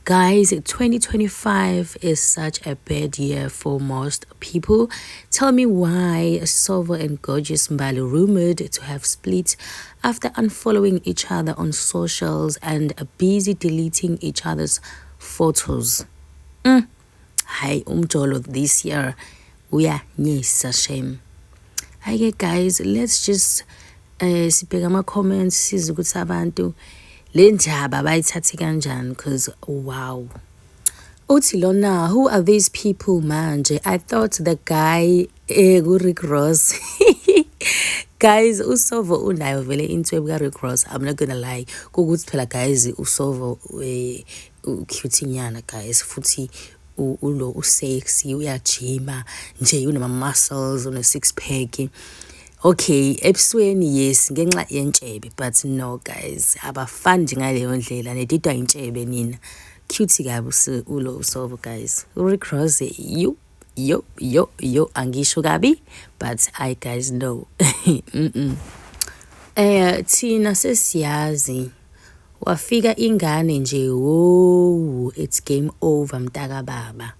Guys, 2025 is such a bad year for most people. Tell me why Sovo and Gorgeous Mbali rumored to have split after unfollowing each other on socials and busy deleting each other's photos. Hi, umjolo this year. We are shame. Hi guys, let's just sibheka ama-comments size ukuthi abantu le ndaba bayithathe kanjani, because wow. Uthi lona, who are these people manje? I thought the guy Rick Ross. Guys, uSovo unayo vele into Rick Ross. I'm not gonna lie. Kukuthi phela guys uSovo cute nyana guys, futhi ulo usexy, uyajima nje, unama muscles, une six pack. Okay, ebusweni yes ngenxa yentshebe, but no guys, abafani nje ngaleyo ndlela, nedidwa intshebe nina. Cute kabi ulo uSovo guys. Rick Ross yo angisho kabi, but I guys know. Thina sesiyazi wafika ingane nje, whoa, it's game over mtaka baba.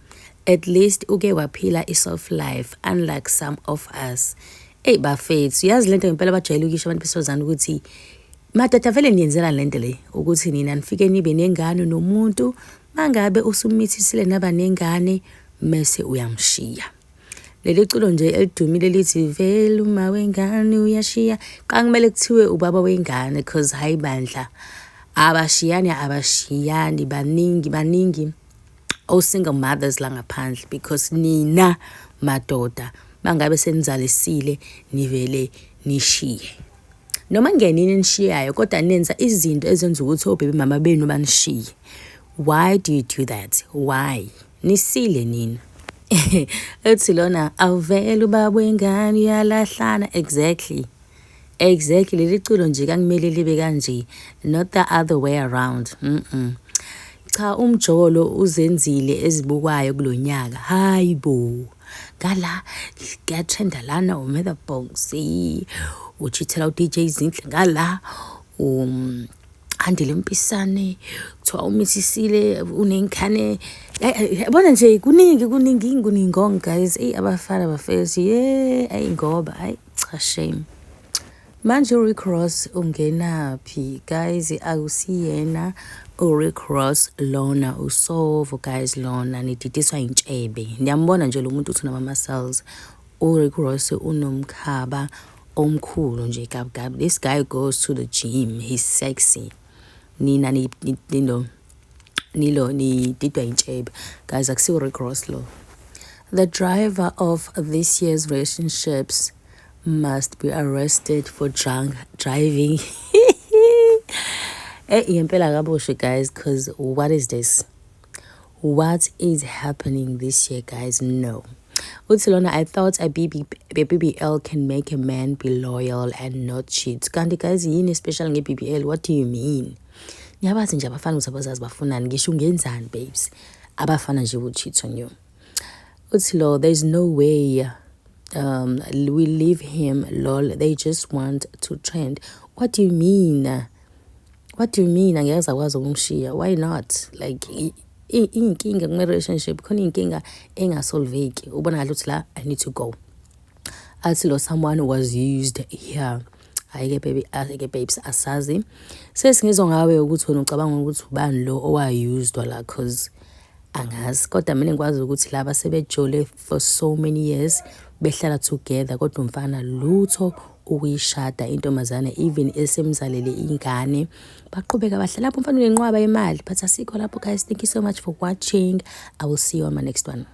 At least uke waphila i-soft life unlike some of us. Hey bafethu, yazi lento ngempela bajayele ukisho abantu besifazane ukuthi madoda vele niyenzela lento le ukuthi nina nifike nibe nengane nomuntu, mangabe usumithisile naba nengane mase uyamshiya. Leli culo nje elidumile lithi vele uma wengane uyashiya, kumele kuthiwe ubaba wengane, because hayi bandla abashiyani baningi single mothers la ngaphandle, because nina madoda mangabe senizalisile nivele nishiye. Noma ngenini nishiyayo kodwa nenza izinto ezenza ukuthi obebe mama benu banishiye. Why do you do that? Why? Nisile nina. Ethi lona awuvele ubaba wengane uyalahlana. Exactly leli culo nje kakumele libe kanje, not the other way around. Cha, umjolo uzenzile ezibukwayo kulonyaka. Hayibo, ngala kuyatrenda lana uMether Box, uchithela uDJ Zinhle ngala, Andile Mpisane, kuthiwa umithisile unengane. Yabona nje kuningi guys. Abafana bafethi ngoba cha shame. Manje Rick Ross ungenaphi guys? Akusiyena Rick Ross lona uSovo guys, lona nididiswa intshebe. Ngiyambona nje lo muntu uthi nama muscles. Rick Ross unomkhaba omkhulu nje gabi. This guy goes to the gym, he's sexy. Nina nididwa intshebe guys, akusiwo Rick Ross lo. The driver of this year's relationships must be arrested for drunk driving. Impela kaboshe guys, because what is this? What is happening this year guys? No. Utsilona, I thought a BBL can make a man be loyal and not cheat. Kanti guys yini special nge-BBL? What do you mean? Ngiyabazi nje abafana ukuthi abazazi bafunani, ngisho ungenzani babes, abafana nje will cheat on you. Utsilo, there's no way we leave him, lol, they just want to trend. What do you mean? Angeza kwazi ukumshiya. Why not? Like inkinga kuma relationship khona inkinga engasolveki, ubona ngathi uthi la I need to go. Athi lo someone was used here. Ayike babes asazi. Sesingizwa ngawe ukuthi wena ucabanga ukuthi ubani lo owayused la, cause angazi. Kodwa mina ngikwazi ukuthi laba sebejole for so many years behlala together, kodwa umfana lutho ukuyishada intombazane even esemzalele ingane, baqhubeka bahlala lapho. Umfana unenqwaba imali, but asikho lapho guys. Thank you so much for watching. I will see you on my next one.